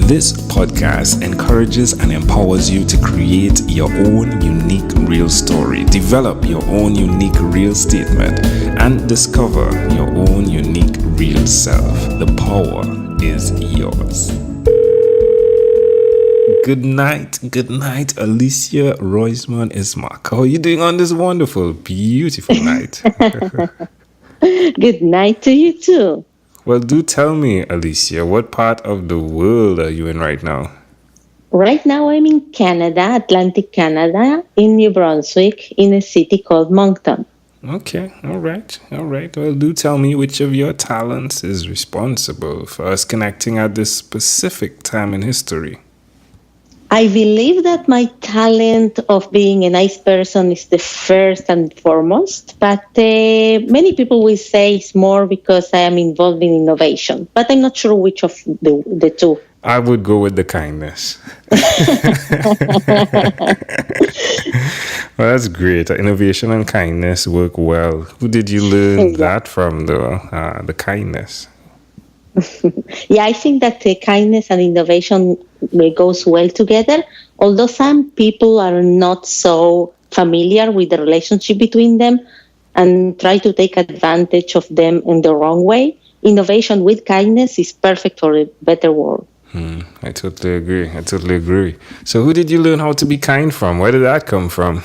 This podcast encourages and empowers you to create your own unique real story, develop your own unique real statement, and discover your own unique real self. The power is yours. Good night, Alicia Roisman Ismach. How are you doing on this wonderful, beautiful night? Good night to you too. Well, do tell me, Alicia, what part of the world are you in right now? Right now I'm in Canada, Atlantic Canada, in New Brunswick, in a city called Moncton. Okay, all right. Well, do tell me which of your talents is responsible for us connecting at this specific time in history. I believe that my talent of being a nice person is the first and foremost, but many people will say it's more because I am involved in innovation, but I'm not sure which of the two. I would go with the kindness. Well, that's great. Innovation and kindness work well. Who did you learn that from, though? The kindness. Yeah, I think that kindness and innovation goes well together, although some people are not so familiar with the relationship between them and try to take advantage of them in the wrong way. Innovation with kindness is perfect for a better world. I totally agree. So who did you learn how to be kind from? Where did that come from?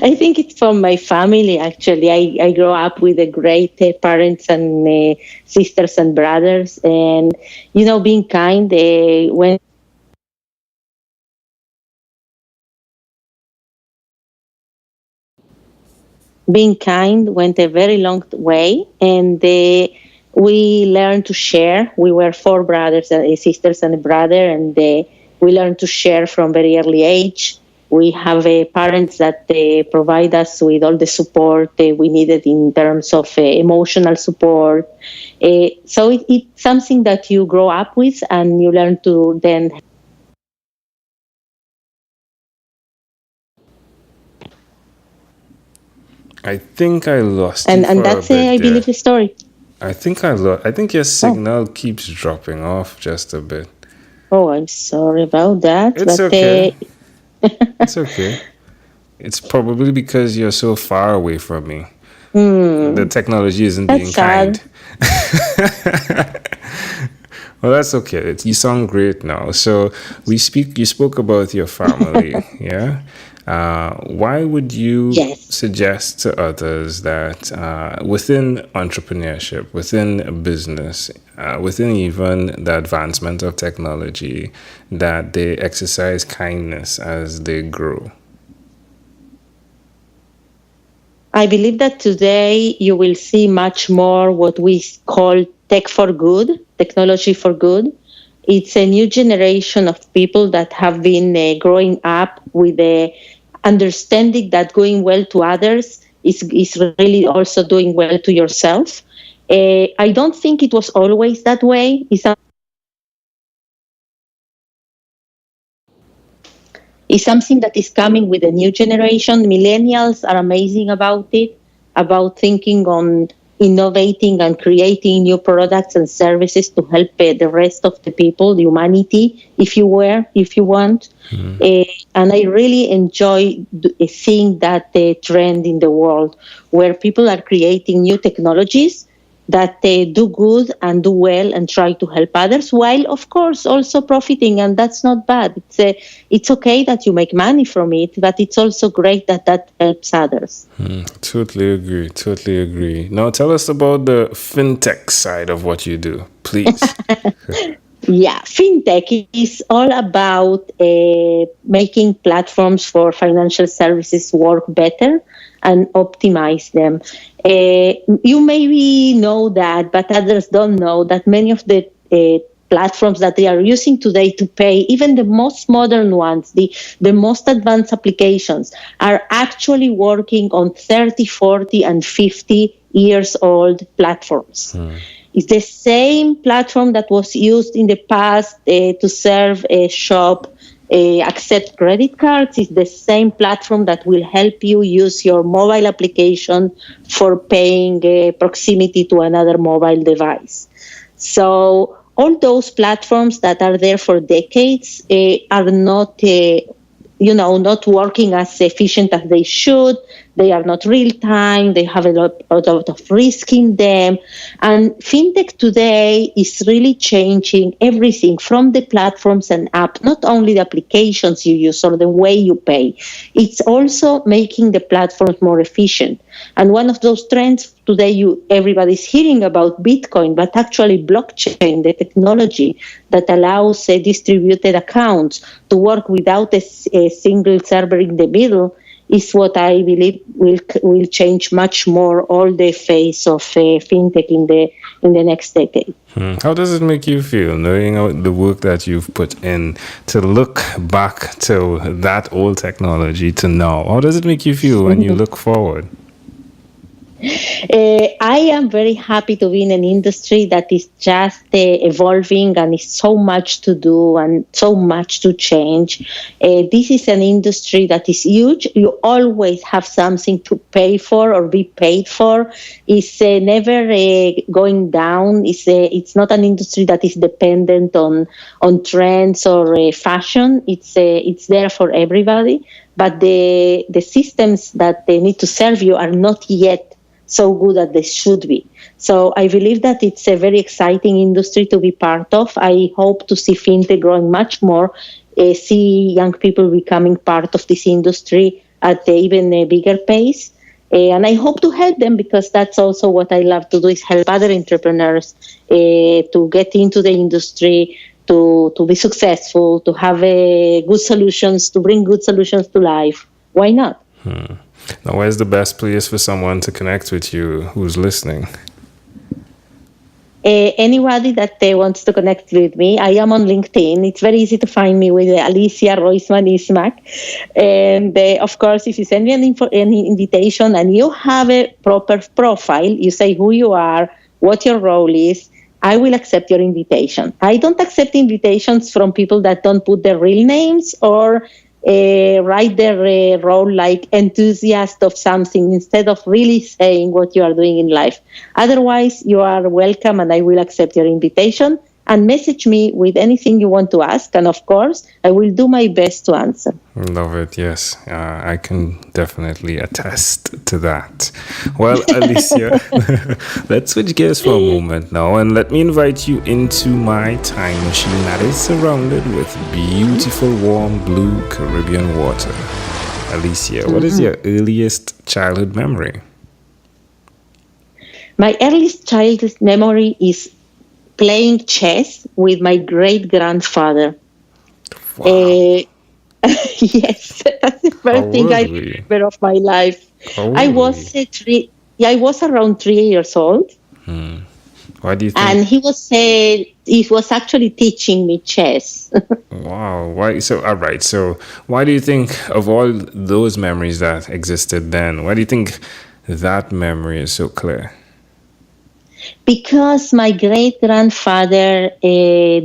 I think it's from my family, actually. I grew up with a great parents and sisters and brothers. And, being kind, when being kind went a very long way. And we learned to share. We were four brothers, sisters and a brother, and we learned to share from very early age. We have parents that provide us with all the support we needed in terms of emotional support. So it's something that you grow up with and you learn to then. I think I lost you And for that's, a bit I believe, the story. I think I think your signal keeps dropping off just a bit. Oh, I'm sorry about that. It's okay. It's okay. It's probably because you're so far away from me. The technology isn't being kind. Well, that's okay. You sound great now. So you spoke about your family, yeah? Why would you suggest to others that within entrepreneurship, within business, within even the advancement of technology, that they exercise kindness as they grow? I believe that today you will see much more what we call tech for good, technology for good. It's a new generation of people that have been growing up with a understanding that going well to others is really also doing well to yourself. I don't think it was always that way. It's something that is coming with a new generation. Millennials are amazing about it, about thinking on innovating and creating new products and services to help the rest of the people, the humanity, if you want. And I really enjoy seeing that trend in the world where people are creating new technologies that they do good and do well and try to help others while, of course, also profiting. And that's not bad. It's okay that you make money from it, but it's also great that helps others. Totally agree. Now tell us about the FinTech side of what you do, please. Yeah, FinTech is all about making platforms for financial services work better and optimize them. You maybe know that, but others don't know that many of the platforms that they are using today to pay, even the most modern ones, the most advanced applications, are actually working on 30, 40, and 50 years old platforms. It's the same platform that was used in the past to serve a shop, accept credit cards. It's the same platform that will help you use your mobile application for paying proximity to another mobile device. So all those platforms that are there for decades are not not working as efficient as they should. They are not real time. They have a lot of risk in them. And fintech today is really changing everything from the platforms and app, not only the applications you use or the way you pay. It's also making the platforms more efficient. And one of those trends today, everybody's hearing about Bitcoin, but actually blockchain, the technology that allows distributed accounts to work without a single server in the middle, is what I believe will change much more all the face of fintech in the next decade. How does it make you feel knowing the work that you've put in to look back to that old technology to now? How does it make you feel when you look forward? I am very happy to be in an industry that is just evolving and is so much to do and so much to change. This is an industry that is huge. You always have something to pay for or be paid for. It's never going down. It's not an industry that is dependent on trends or fashion. It's there for everybody. But the systems that they need to serve you are not yet so good as they should be. So I believe that it's a very exciting industry to be part of. I hope to see fintech growing much more, see young people becoming part of this industry at even a bigger pace. And I hope to help them, because that's also what I love to do, is help other entrepreneurs to get into the industry, to be successful, to have good solutions, to bring good solutions to life. Why not? Now, where's the best place for someone to connect with you who's listening? Anybody that wants to connect with me, I am on LinkedIn. It's very easy to find me with Alicia Roisman Ismach. And of course, if you send me an invitation and you have a proper profile, you say who you are, what your role is, I will accept your invitation. I don't accept invitations from people that don't put their real names or write their role like enthusiast of something instead of really saying what you are doing in life. Otherwise, you are welcome and I will accept your invitation, and message me with anything you want to ask. And of course, I will do my best to answer. Love it. Yes, I can definitely attest to that. Well, Alicia, let's switch gears for a moment now, and let me invite you into my time machine that is surrounded with beautiful, warm, blue Caribbean water. Alicia, what is your earliest childhood memory? My earliest childhood memory is playing chess with my great-grandfather. Wow. Yes, that's the first thing I remember of my life. I was around 3 years old. Why do you think? And he was actually teaching me chess. Wow. Why? So, all right. So, why do you think of all those memories that existed then? Why do you think that memory is so clear? Because my great-grandfather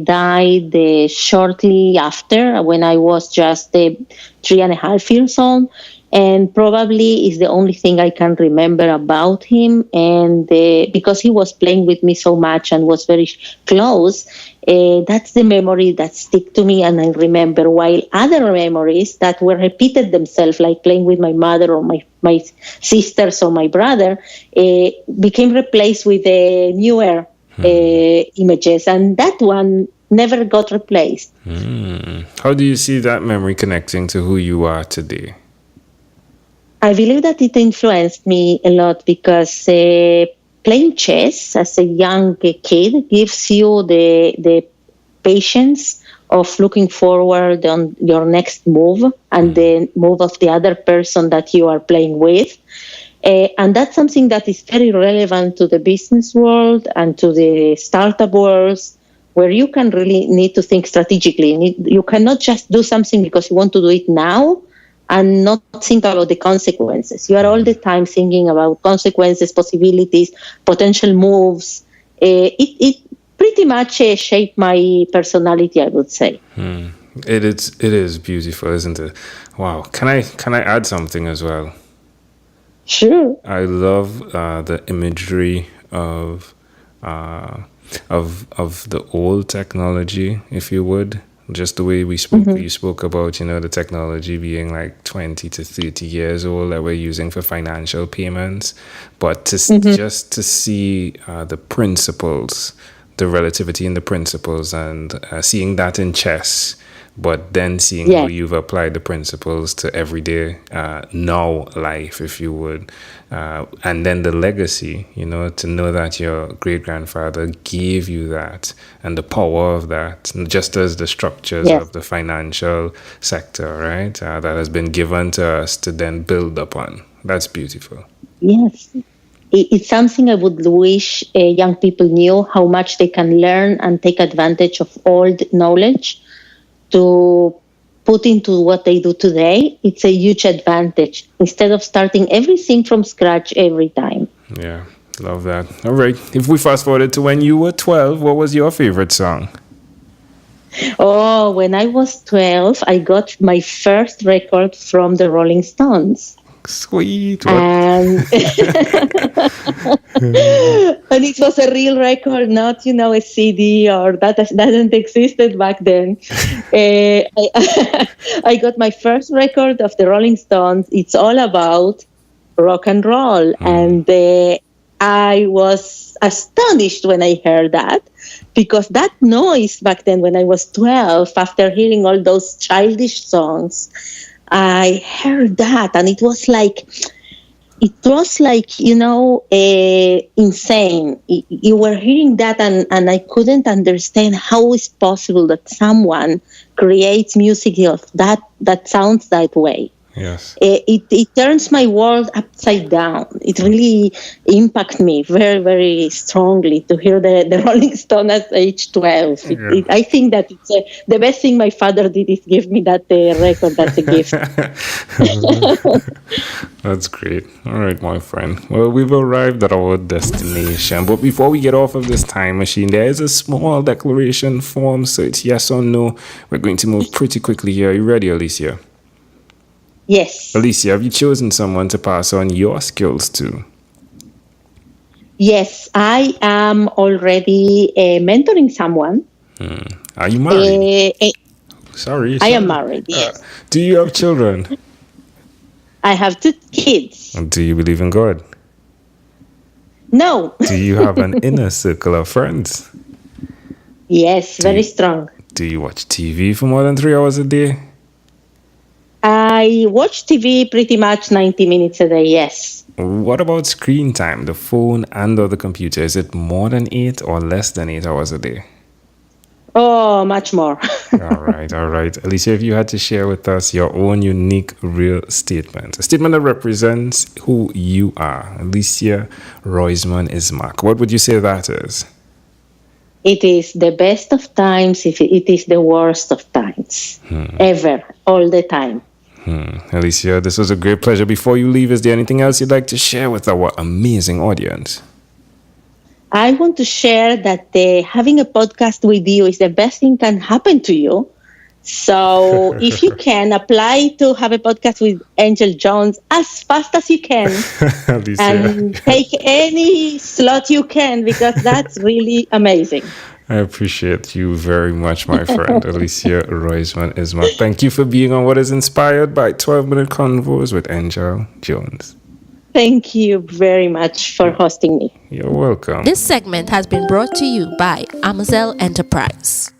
died shortly after, when I was just 3.5 years old, and probably is the only thing I can remember about him. And because he was playing with me so much and was very close, that's the memory that stick to me and I remember. While other memories that were repeated themselves, like playing with my mother or my sisters or my brother, became replaced with newer images, and that one never got replaced. How do you see that memory connecting to who you are today? I believe that it influenced me a lot because playing chess as a young kid gives you the patience of looking forward on your next move and the move of the other person that you are playing with. And that's something that is very relevant to the business world and to the startup world, where you can really need to think strategically. You cannot just do something because you want to do it now and not think about the consequences. You are all the time thinking about consequences, possibilities, potential moves. It pretty much shaped my personality, I would say. It is beautiful, isn't it? Wow. Can I add something as well? Sure. I love the imagery of of the old technology, if you would. Just the way we spoke, you spoke about, the technology being like 20 to 30 years old that we're using for financial payments. But just to see the principles, the relativity in the principles, and seeing that in chess, but then seeing how you've applied the principles to everyday now life, if you would. And then the legacy, to know that your great-grandfather gave you that and the power of that, just as the structures of the financial sector, right, that has been given to us to then build upon. That's beautiful. Yes. It's something I would wish young people knew, how much they can learn and take advantage of old knowledge to put into what they do today. It's a huge advantage instead of starting everything from scratch every time. Yeah, love that. All right. If we fast forward to when you were 12, what was your favorite song? Oh, when I was 12, I got my first record from the Rolling Stones. Sweet. And it was a real record, not a CD or that doesn't existed back then. I got my first record of the Rolling Stones. It's all about rock and roll, and I was astonished when I heard that, because that noise back then when I was 12, after hearing all those childish songs, I heard that, and it was like, insane. You were hearing that, and I couldn't understand how it's possible that someone creates music of that sounds that way. Yes. It turns my world upside down. It really impacted me very, very strongly to hear the Rolling Stone at age 12. I think that it's the best thing my father did is give me that record. That's a gift. That's great. All right, my friend. Well, we've arrived at our destination. But before we get off of this time machine, there is a small declaration form. So it's yes or no. We're going to move pretty quickly here. Are you ready, Alicia? Yes. Alicia, have you chosen someone to pass on your skills to? Yes, I am already mentoring someone. Are you married? Sorry. I am married, yes. Do you have children? I have 2 kids. Do you believe in God? No. Do you have an inner circle of friends? Yes, very strong. Do you watch TV for more than 3 hours a day? I watch TV pretty much 90 minutes a day, yes. What about screen time, the phone and or the computer? Is it more than 8 or less than 8 hours a day? Oh, much more. All right. Alicia, if you had to share with us your own unique, real statement, a statement that represents who you are, Alicia Roisman Ismach, what would you say that is? It is the best of times, if it is the worst of times, ever, all the time. Alicia, this was a great pleasure. Before you leave, is there anything else you'd like to share with our amazing audience? I want to share that having a podcast with you is the best thing can happen to you. So if you can apply to have a podcast with Angel Jones as fast as you can and take any slot you can, because that's really amazing. I appreciate you very much, my friend, Alicia Roisman Ismach. Thank you for being on what is inspired by 12-minute Convos with Angel Jones. Thank you very much for hosting me. You're welcome. This segment has been brought to you by Amazel Enterprise.